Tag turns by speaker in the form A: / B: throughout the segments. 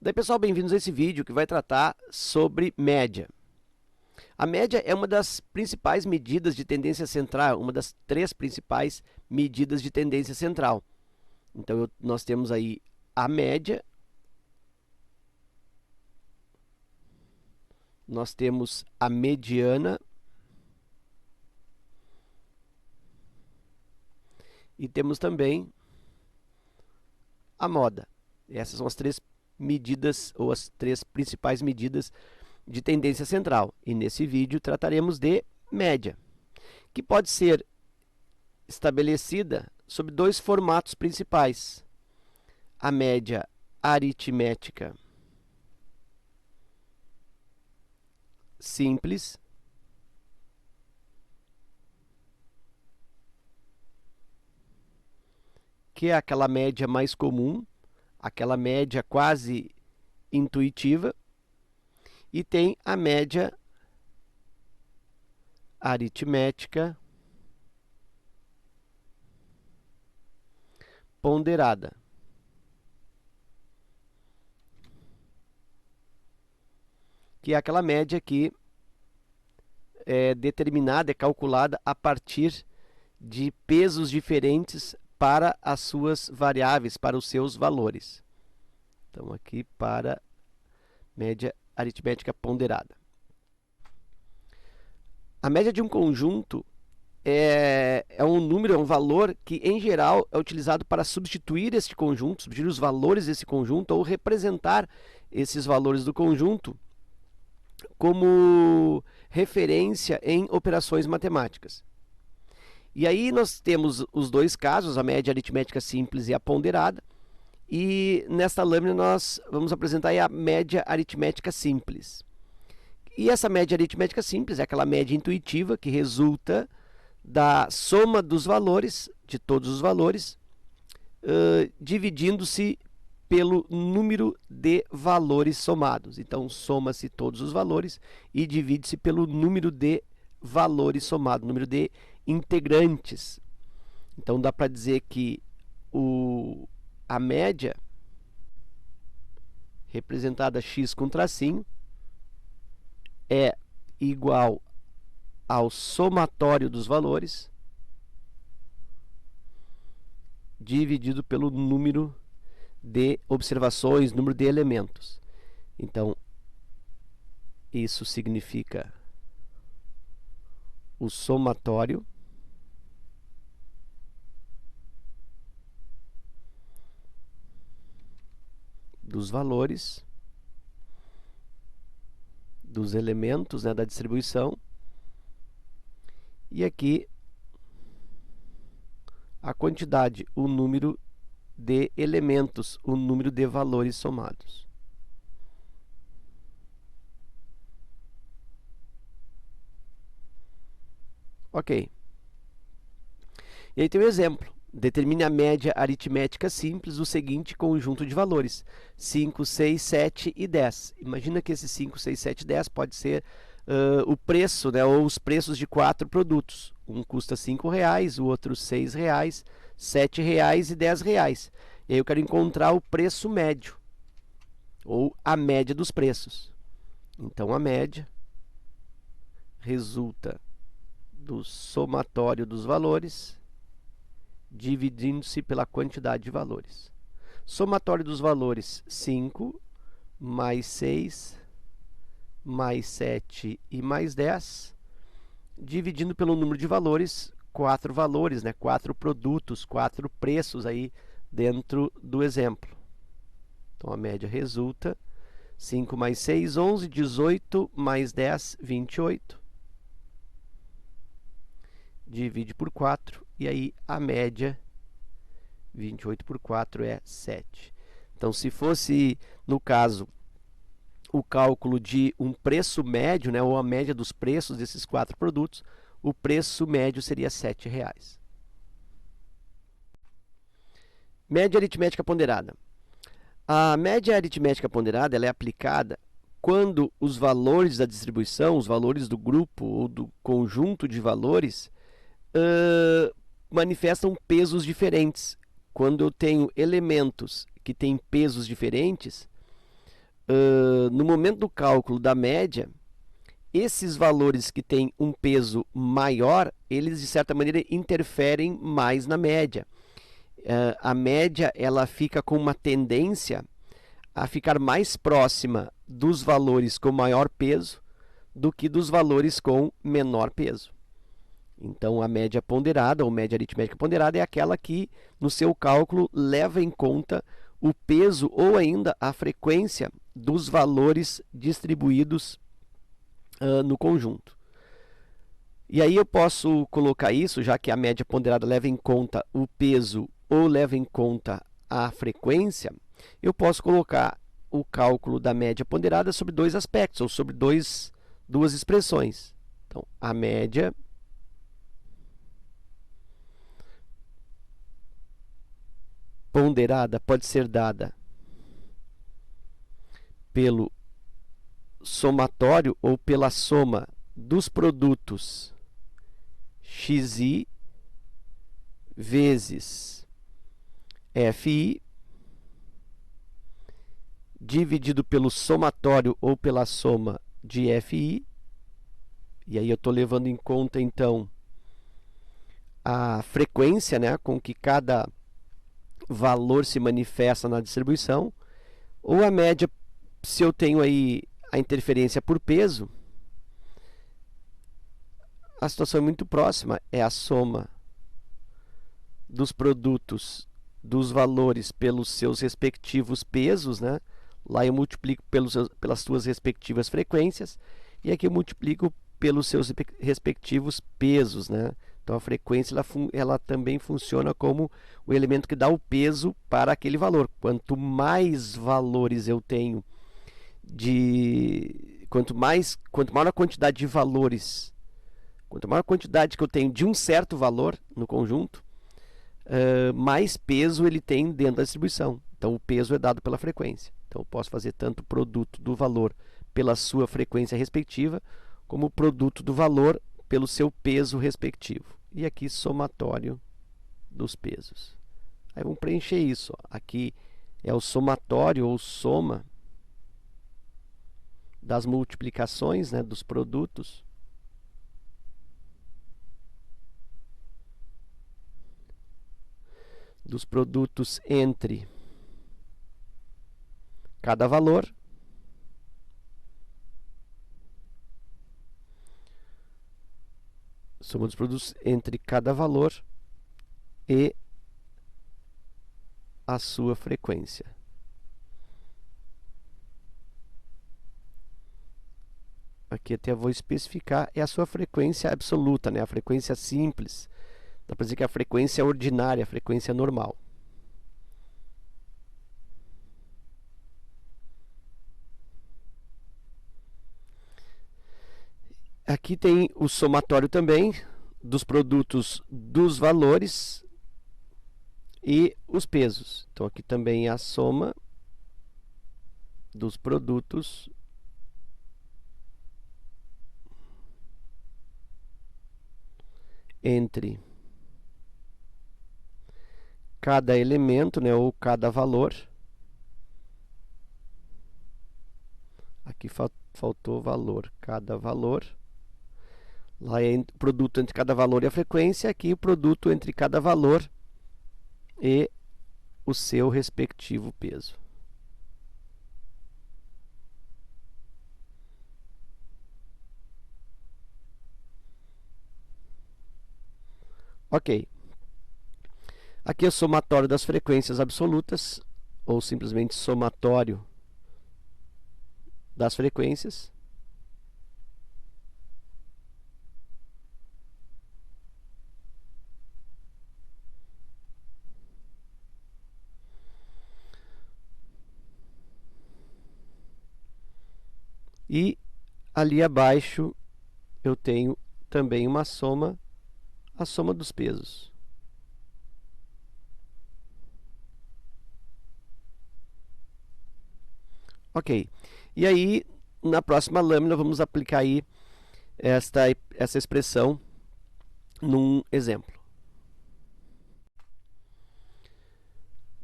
A: Daí, pessoal, bem-vindos a esse vídeo que vai tratar sobre média. A média é uma das principais medidas de tendência central, uma das três principais medidas de tendência central. Então, nós temos aí a média, nós temos a mediana e temos também a moda. Essas são as três medidas ou as três principais medidas de tendência central. E nesse vídeo trataremos de média, que pode ser estabelecida sob dois formatos principais: a média aritmética simples que é aquela média mais comum, aquela média quase intuitiva, e tem a média aritmética ponderada, que é aquela média que é determinada, é calculada a partir de pesos diferentes para as suas variáveis, para os seus valores. Então, aqui para média aritmética ponderada. A média de um conjunto é um número, é um valor que, em geral, é utilizado para substituir este conjunto, substituir os valores desse conjunto ou representar esses valores do conjunto como referência em operações matemáticas. E aí nós temos os dois casos, a média aritmética simples e a ponderada. E nesta lâmina nós vamos apresentar aí a média aritmética simples. E essa média aritmética simples é aquela média intuitiva que resulta da soma dos valores, de todos os valores, dividindo-se pelo número de valores somados. Então, soma-se todos os valores e divide-se pelo número de valores somados, número de integrantes. Então, dá para dizer que a média, representada x com tracinho, é igual ao somatório dos valores dividido pelo número de observações, número de elementos. Então, isso significa o somatório dos valores dos elementos, né, da distribuição, e aqui a quantidade, o número de elementos, o número de valores somados. Ok. E aí tem um exemplo. Determine a média aritmética simples do seguinte conjunto de valores: 5, 6, 7 e 10. Imagina que esses 5, 6, 7 e 10 pode ser o preço, né, ou os preços de 4 produtos. Um custa R$5, o outro R$6, R$7 e R$10. E aí eu quero encontrar o preço médio, ou a média dos preços. Então, a média resulta do somatório dos valores dividindo-se pela quantidade de valores. Somatório dos valores: 5 mais 6 mais 7 e mais 10, dividindo pelo número de valores, 4 valores, né? 4 produtos, 4 preços aí dentro do exemplo. Então, a média resulta 5 mais 6, 11, 18 mais 10, 28. Divide por 4, e aí a média, 28 por 4 é 7. Então, se fosse, no caso, o cálculo de um preço médio, né, ou a média dos preços desses 4 produtos, o preço médio seria R$7. Média aritmética ponderada. A média aritmética ponderada ela é aplicada quando os valores da distribuição, os valores do grupo ou do conjunto de valores, manifestam pesos diferentes. Quando eu tenho elementos que têm pesos diferentes, no momento do cálculo da média, esses valores que têm um peso maior, eles de certa maneira interferem mais na média. A média ela fica com uma tendência a ficar mais próxima dos valores com maior peso do que dos valores com menor peso. Então, a média ponderada, ou média aritmética ponderada, é aquela que, no seu cálculo, leva em conta o peso ou ainda a frequência dos valores distribuídos no conjunto. E aí eu posso colocar isso, já que a média ponderada leva em conta o peso ou leva em conta a frequência, eu posso colocar o cálculo da média ponderada sobre dois aspectos, ou sobre duas expressões. Então, a média ponderada pode ser dada pelo somatório ou pela soma dos produtos xi vezes fi dividido pelo somatório ou pela soma de fi. E aí eu estou levando em conta, então, a frequência, né, com que cada valor se manifesta na distribuição, ou a média, se eu tenho aí a interferência por peso, a situação é muito próxima, é a soma dos produtos dos valores pelos seus respectivos pesos, né? Lá eu multiplico pelas suas respectivas frequências, e aqui eu multiplico pelos seus respectivos pesos, né? Então, a frequência ela também funciona como o elemento que dá o peso para aquele valor. Quanto mais valores eu tenho, quanto maior a quantidade de valores, quanto maior a quantidade que eu tenho de um certo valor no conjunto, mais peso ele tem dentro da distribuição. Então, o peso é dado pela frequência. Então, eu posso fazer tanto o produto do valor pela sua frequência respectiva, como o produto do valor pelo seu peso respectivo. E aqui, somatório dos pesos. Aí vamos preencher isso. Aqui é o somatório ou soma das multiplicações, né, dos produtos entre cada valor soma dos produtos entre cada valor e a sua frequência. Aqui até vou especificar, é a sua frequência absoluta, né? A frequência simples. Dá para dizer que é a frequência ordinária, a frequência normal. Aqui tem o somatório também dos produtos dos valores e os pesos. Então, aqui também é a soma dos produtos entre cada elemento, né, ou cada valor. Aqui faltou valor, cada valor. Lá é o produto entre cada valor e a frequência, aqui o produto entre cada valor e o seu respectivo peso. Ok. Aqui é o somatório das frequências absolutas, ou simplesmente somatório das frequências. E ali abaixo eu tenho também uma soma, a soma dos pesos. Ok. E aí, na próxima lâmina, vamos aplicar aí essa expressão num exemplo.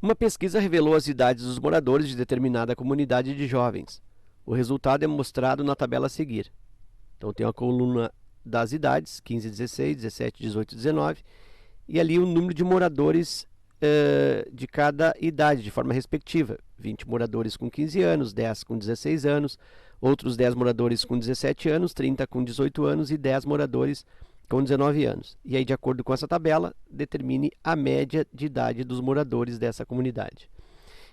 A: Uma pesquisa revelou as idades dos moradores de determinada comunidade de jovens. O resultado é mostrado na tabela a seguir. Então tem a coluna das idades, 15, 16, 17, 18, 19, e ali o número de moradores de cada idade, de forma respectiva. 20 moradores com 15 anos, 10 com 16 anos, outros 10 moradores com 17 anos, 30 com 18 anos e 10 moradores com 19 anos. E aí, de acordo com essa tabela, determine a média de idade dos moradores dessa comunidade.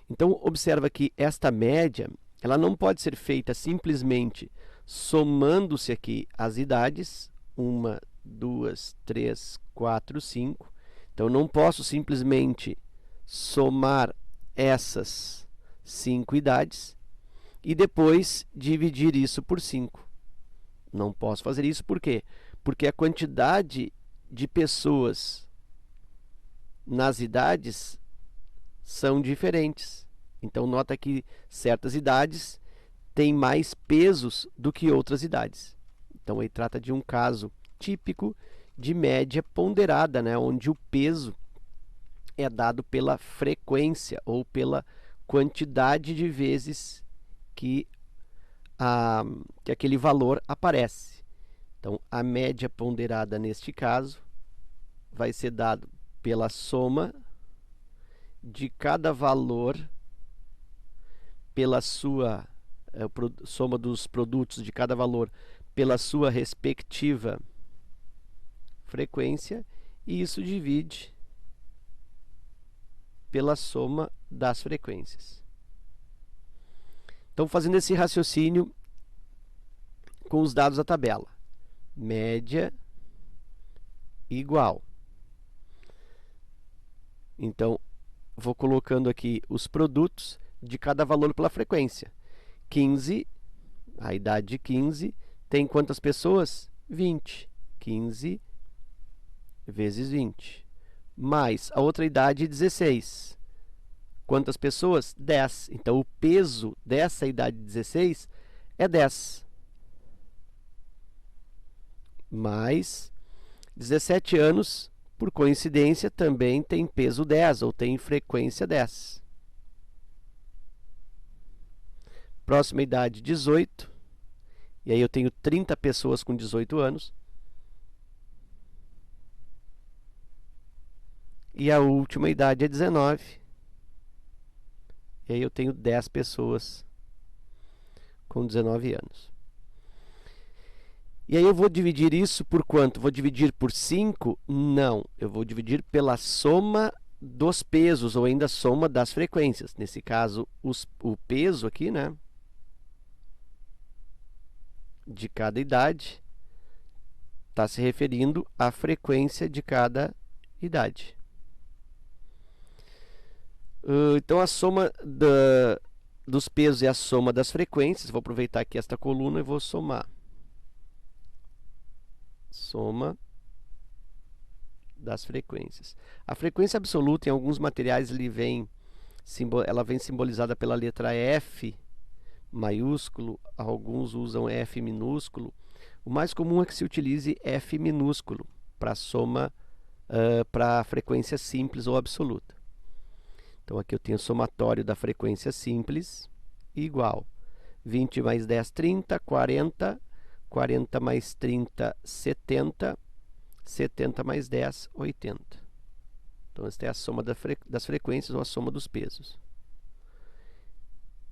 A: Então, observa que esta média, ela não pode ser feita simplesmente somando-se aqui as idades, 1, 2, 3, 4, 5. Então, eu não posso simplesmente somar essas 5 idades e depois dividir isso por 5. Não posso fazer isso, por quê? Porque a quantidade de pessoas nas idades são diferentes. Então, nota que certas idades têm mais pesos do que outras idades. Então, aí trata de um caso típico de média ponderada, né? Onde o peso é dado pela frequência ou pela quantidade de vezes que aquele valor aparece. Então, a média ponderada neste caso vai ser dado pela soma de cada valor pela sua soma dos produtos de cada valor pela sua respectiva frequência, e isso divide pela soma das frequências. Então, fazendo esse raciocínio com os dados da tabela, média igual. Então, vou colocando aqui os produtos de cada valor pela frequência. 15, a idade de 15, tem quantas pessoas? 20. 15 vezes 20. Mais a outra idade, 16. Quantas pessoas? 10. Então, o peso dessa idade 16 é 10. Mais 17 anos, por coincidência, também tem peso 10, ou tem frequência 10. Próxima idade, 18. E aí eu tenho 30 pessoas com 18 anos. E a última idade é 19. E aí eu tenho 10 pessoas com 19 anos. E aí eu vou dividir isso por quanto? Vou dividir por 5? Não, eu vou dividir pela soma dos pesos, ou ainda soma das frequências. Nesse caso, o peso aqui, né, de cada idade, está se referindo à frequência de cada idade. Então, a soma dos pesos é a soma das frequências. Vou aproveitar aqui esta coluna e vou somar. Soma das frequências. A frequência absoluta, em alguns materiais, ela vem simbolizada pela letra F maiúsculo, alguns usam F minúsculo. O mais comum é que se utilize F minúsculo para soma para frequência simples ou absoluta. Então, aqui eu tenho o somatório da frequência simples igual 20 mais 10, 30, 40, 40 mais 30, 70, 70 mais 10, 80. Então, esta é a soma das frequências ou a soma dos pesos.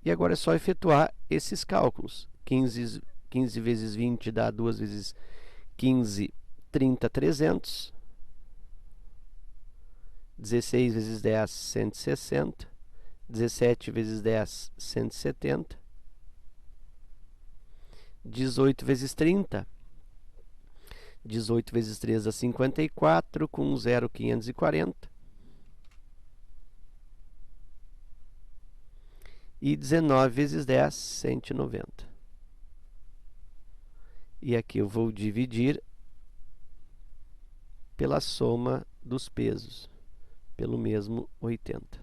A: E agora é só efetuar esses cálculos. 15 vezes 20 dá 2 vezes 15, 30, 300. 16 vezes 10, 160. 17 vezes 10, 170. 18 vezes 30. 18 vezes 3 dá 54, com 0, 540. E 19 vezes 10, 190. E aqui eu vou dividir pela soma dos pesos, pelo mesmo 80.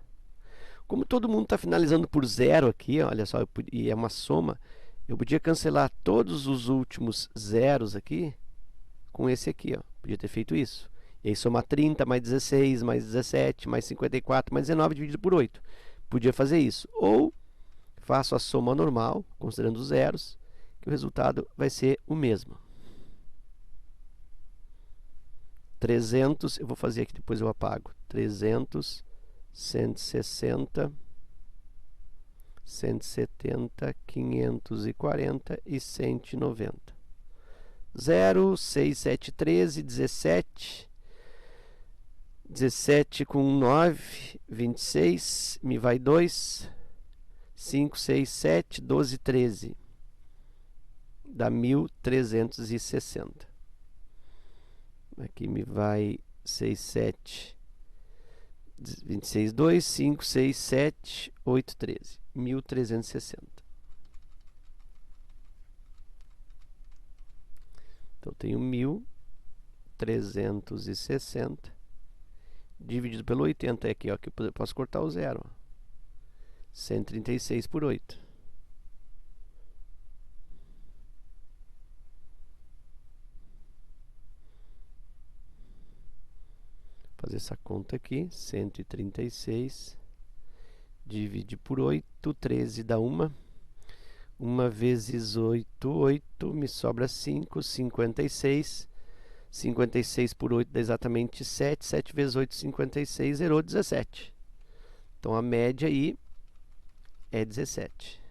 A: Como todo mundo está finalizando por 0 aqui, olha só, e é uma soma, eu podia cancelar todos os últimos zeros aqui com esse aqui, ó. Podia ter feito isso. E aí somar 30 mais 16, mais 17, mais 54, mais 19 dividido por 8. Podia fazer isso. Ou faço a soma normal, considerando os zeros, que o resultado vai ser o mesmo. 300, eu vou fazer aqui, depois eu apago. 300, 160, 170, 540 e 190. 0, 6, 7, 13, 17. 17 com 9, 26, me vai 2, 5, 6, 7, 12, 13, dá 1.360. Aqui me vai 6, 7, 26, 2, 5, 6, 7, 8, 13, 1.360. Então, eu tenho 1.360 dividido pelo 80 aqui, ó, que eu posso cortar o zero. Ó. 136 por 8. Vou fazer essa conta aqui. 136 divide por 8, 13 dá 1. 1 vezes 8, 8, me sobra 5, 56. 56 por 8 dá exatamente 7. 7 vezes 8, 56, zerou 17. Então, a média aí é 17.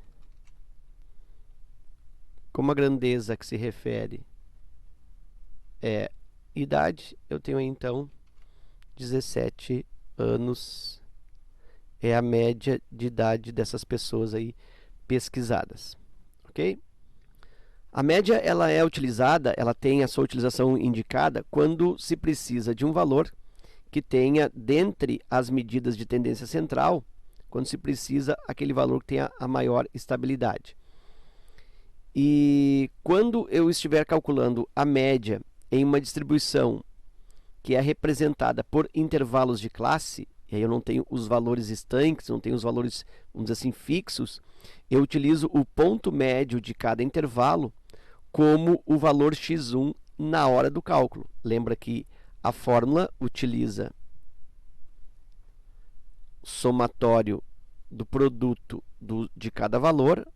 A: Como a grandeza que se refere é idade, eu tenho aí, então, 17 anos. É a média de idade dessas pessoas aí pesquisadas. Ok? A média, ela é utilizada, ela tem a sua utilização indicada quando se precisa de um valor que tenha, dentre as medidas de tendência central, quando se precisa aquele valor que tenha a maior estabilidade. E quando eu estiver calculando a média em uma distribuição que é representada por intervalos de classe, e aí eu não tenho os valores estanques, não tenho os valores, vamos dizer assim, fixos, eu utilizo o ponto médio de cada intervalo como o valor x1 na hora do cálculo. Lembra que a fórmula utiliza o somatório do produto de cada valor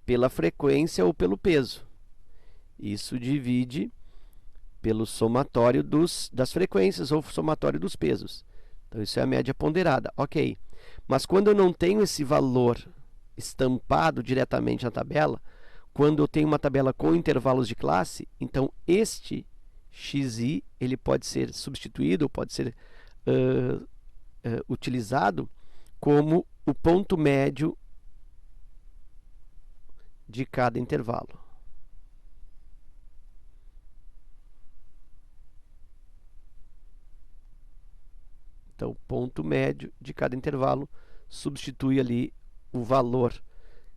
A: pela frequência ou pelo peso. Isso divide pelo somatório das frequências ou somatório dos pesos. Então, isso é a média ponderada. Ok. Mas quando eu não tenho esse valor estampado diretamente na tabela, quando eu tenho uma tabela com intervalos de classe, então este xi ele pode ser substituído, pode ser utilizado como o ponto médio de cada intervalo. Então, o ponto médio de cada intervalo substitui ali o valor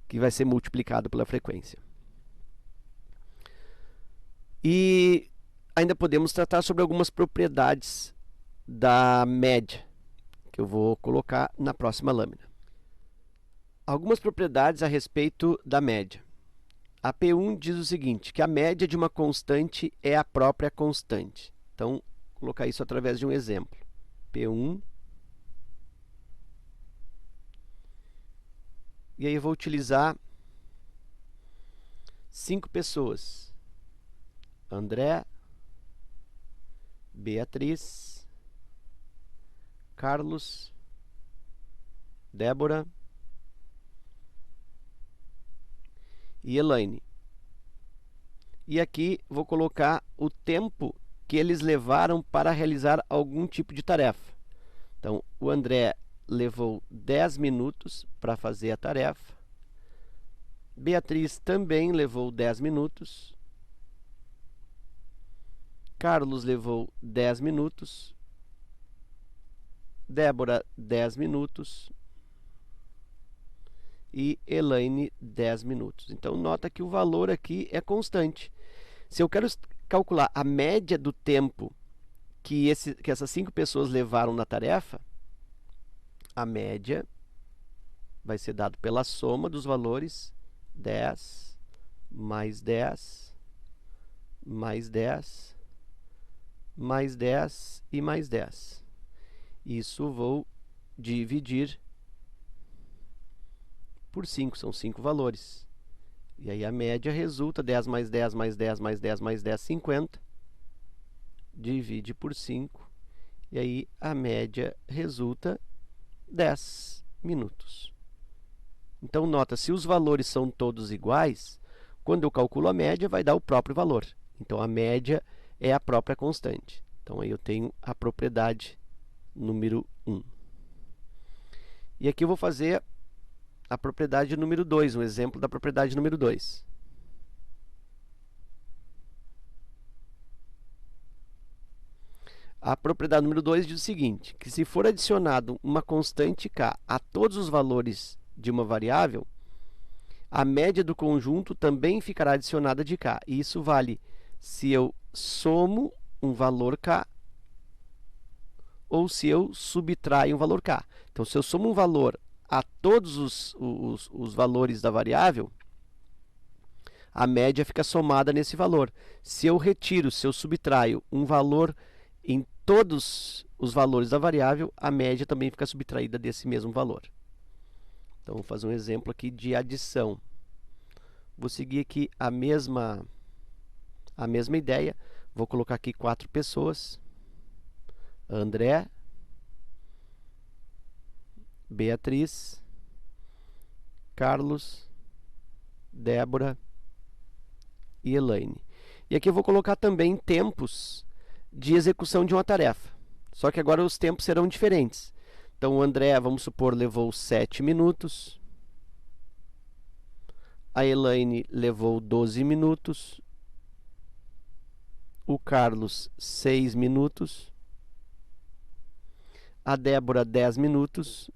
A: que vai ser multiplicado pela frequência. E ainda podemos tratar sobre algumas propriedades da média, que eu vou colocar na próxima lâmina. Algumas propriedades a respeito da média. A P1 diz o seguinte, que a média de uma constante é a própria constante. Então, vou colocar isso através de um exemplo. P1. E aí eu vou utilizar 5 pessoas. André, Beatriz, Carlos, Débora e Elaine. E aqui vou colocar o tempo que eles levaram para realizar algum tipo de tarefa. Então, o André levou 10 minutos para fazer a tarefa. Beatriz também levou 10 minutos. Carlos levou 10 minutos. Débora, 10 minutos. E Elaine, 10 minutos. Então, nota que o valor aqui é constante. Se eu quero calcular a média do tempo que essas 5 pessoas levaram na tarefa, a média vai ser dado pela soma dos valores 10, mais 10, mais 10, mais 10 e mais 10. Isso vou dividir por 5, são 5 valores. E aí a média resulta 10 mais 10 mais 10 mais 10 mais 10, 50. Divide por 5. E aí a média resulta 10 minutos. Então, nota, se os valores são todos iguais, quando eu calculo a média, vai dar o próprio valor. Então, a média é a própria constante. Então, aí eu tenho a propriedade número 1. E aqui eu vou fazer a propriedade número 2, um exemplo da propriedade número 2. A propriedade número 2 diz o seguinte, que se for adicionado uma constante k a todos os valores de uma variável, a média do conjunto também ficará adicionada de k. E isso vale se eu somo um valor k ou se eu subtraio um valor k. Então, se eu somo um valor a todos os valores da variável, a média fica somada nesse valor. Se eu retiro, se eu subtraio um valor em todos os valores da variável, a média também fica subtraída desse mesmo valor. Então, vou fazer um exemplo aqui de adição. Vou seguir aqui a mesma ideia. Vou colocar aqui 4 pessoas. André, Beatriz, Carlos, Débora e Elaine. E aqui eu vou colocar também tempos de execução de uma tarefa. Só que agora os tempos serão diferentes. Então, o André, vamos supor, levou 7 minutos. A Elaine levou 12 minutos. O Carlos, 6 minutos. A Débora, 10 minutos.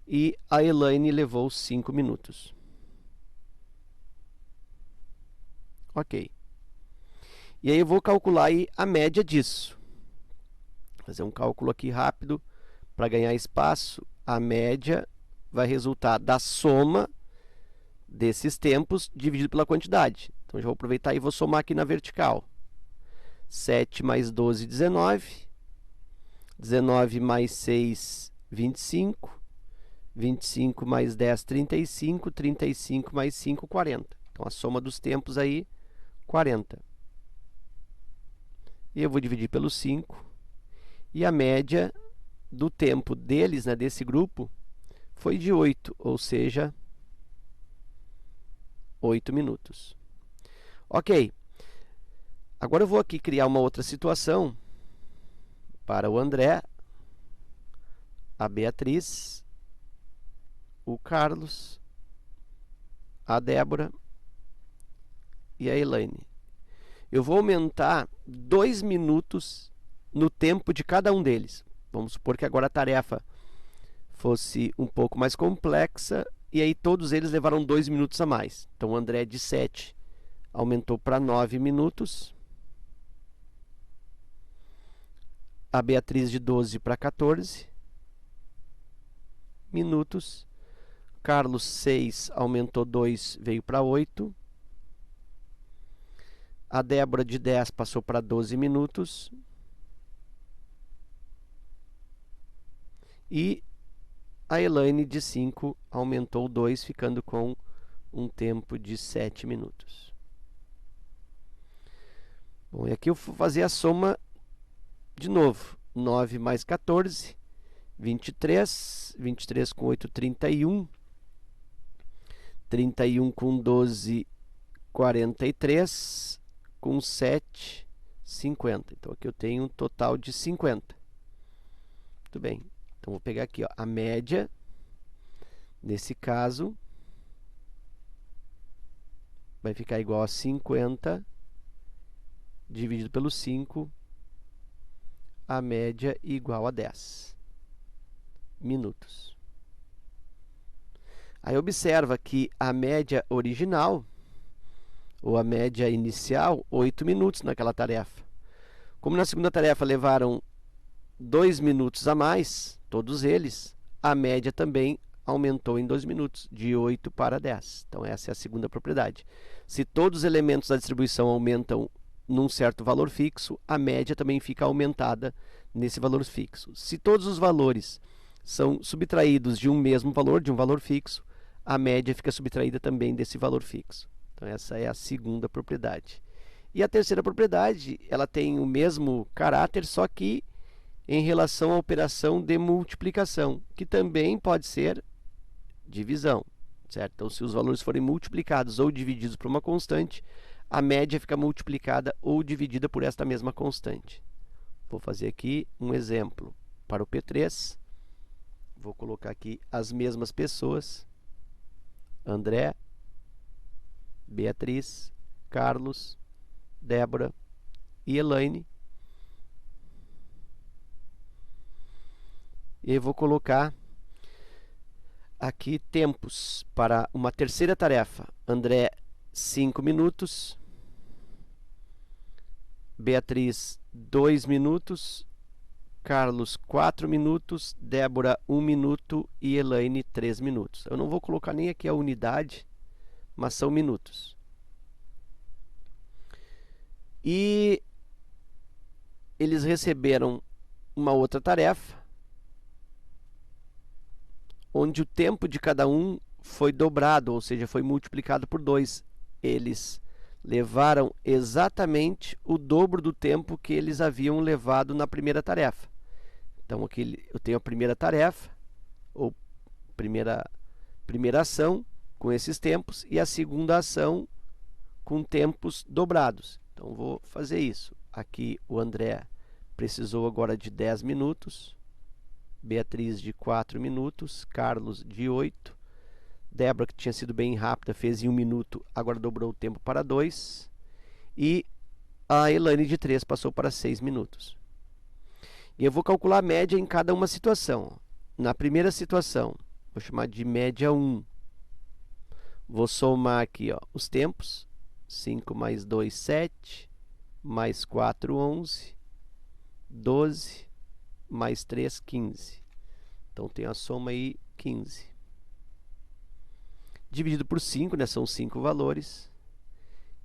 A: E a Elaine levou 5 minutos. Ok. E aí eu vou calcular aí a média disso. Vou fazer um cálculo aqui rápido para ganhar espaço. A média vai resultar da soma desses tempos dividido pela quantidade. Então, já vou aproveitar e vou somar aqui na vertical. 7 mais 12, 19. 19 mais 6, 25. 25 mais 10, 35. 35 mais 5, 40. Então, a soma dos tempos aí, 40. E eu vou dividir pelo 5. E a média do tempo deles, né, desse grupo, foi de 8, ou seja, 8 minutos. Ok. Agora eu vou aqui criar uma outra situação para o André, a Beatriz, o Carlos, a Débora e a Elaine. Eu vou aumentar 2 minutos no tempo de cada um deles. Vamos supor que agora a tarefa fosse um pouco mais complexa e aí todos eles levaram 2 minutos a mais. Então, o André de 7 aumentou para 9 minutos. A Beatriz de 12 para 14 minutos. Carlos, 6, aumentou 2, veio para 8. A Débora de 10 passou para 12 minutos. E a Elaine de 5 aumentou 2, ficando com um tempo de 7 minutos. Bom, e aqui eu vou fazer a soma de novo. 9 mais 14, 23. 23 com 8, 31. 31 com 12, 43. Com 7, 50. Então, aqui eu tenho um total de 50. Muito bem. Então, vou pegar aqui, ó, a média, nesse caso, vai ficar igual a 50 dividido pelo 5, a média igual a 10 minutos. Aí, observa que a média original, ou a média inicial, 8 minutos naquela tarefa. Como na segunda tarefa levaram 2 minutos a mais, todos eles, a média também aumentou em 2 minutos, de 8 para 10. Então, essa é a segunda propriedade. Se todos os elementos da distribuição aumentam num certo valor fixo, a média também fica aumentada nesse valor fixo. Se todos os valores são subtraídos de um mesmo valor, de um valor fixo, a média fica subtraída também desse valor fixo. Então essa é a segunda propriedade. E a terceira propriedade, ela tem o mesmo caráter, só que em relação à operação de multiplicação, que também pode ser divisão, certo? Então, se os valores forem multiplicados ou divididos por uma constante, a média fica multiplicada ou dividida por esta mesma constante. Vou fazer aqui um exemplo para o P3. Vou colocar aqui as mesmas pessoas: André, Beatriz, Carlos, Débora e Elaine. E vou colocar aqui tempos para uma terceira tarefa: André 5 minutos, Beatriz 2 minutos, Carlos 4 minutos, Débora 1 minuto e Elaine 3 minutos. Eu não vou colocar nem aqui a unidade, mas são minutos. E eles receberam uma outra tarefa, onde o tempo de cada um foi dobrado, ou seja, foi multiplicado por 2. Eles levaram exatamente o dobro do tempo que eles haviam levado na primeira tarefa. Então, aqui eu tenho a primeira tarefa, ou primeira ação, com esses tempos, e a segunda ação com tempos dobrados. Então, vou fazer isso. Aqui o André precisou agora de 10 minutos, Beatriz de 4 minutos, Carlos de 8, Débora, que tinha sido bem rápida, fez em 1 minuto, agora dobrou o tempo para 2, e a Elaine de 3 passou para 6 minutos. E eu vou calcular a média em cada uma situação. Na primeira situação, vou chamar de média 1. Vou somar aqui, ó, os tempos: 5 mais 2, 7, mais 4, 11, 12, mais 3, 15. Então, tem a soma aí, 15. Dividido por 5, né? São 5 valores.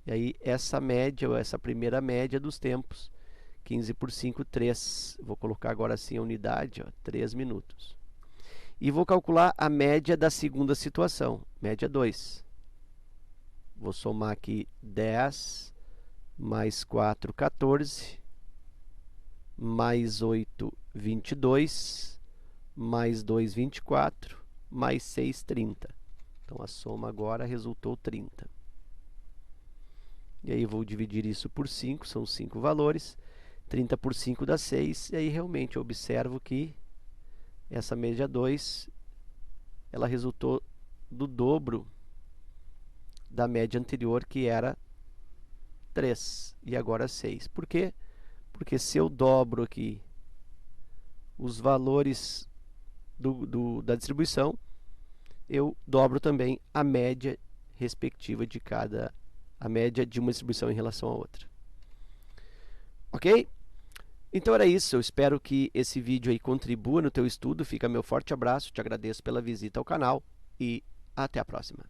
A: E aí, essa média, ou essa primeira média dos tempos, 15 por 5, 3. Vou colocar agora assim a unidade, ó, 3 minutos. E vou calcular a média da segunda situação, média 2. Vou somar aqui 10, mais 4, 14, mais 8, 22, mais 2, 24, mais 6, 30. Então, a soma agora resultou 30. E aí, vou dividir isso por 5, são 5 valores. 30 por 5 dá 6, e aí realmente eu observo que essa média 2, ela resultou do dobro da média anterior, que era 3, e agora 6. Por quê? Porque se eu dobro aqui os valores da distribuição, eu dobro também a média respectiva de a média de uma distribuição em relação à outra. Ok? Então era isso, eu espero que esse vídeo aí contribua no teu estudo. Fica meu forte abraço, te agradeço pela visita ao canal e até a próxima.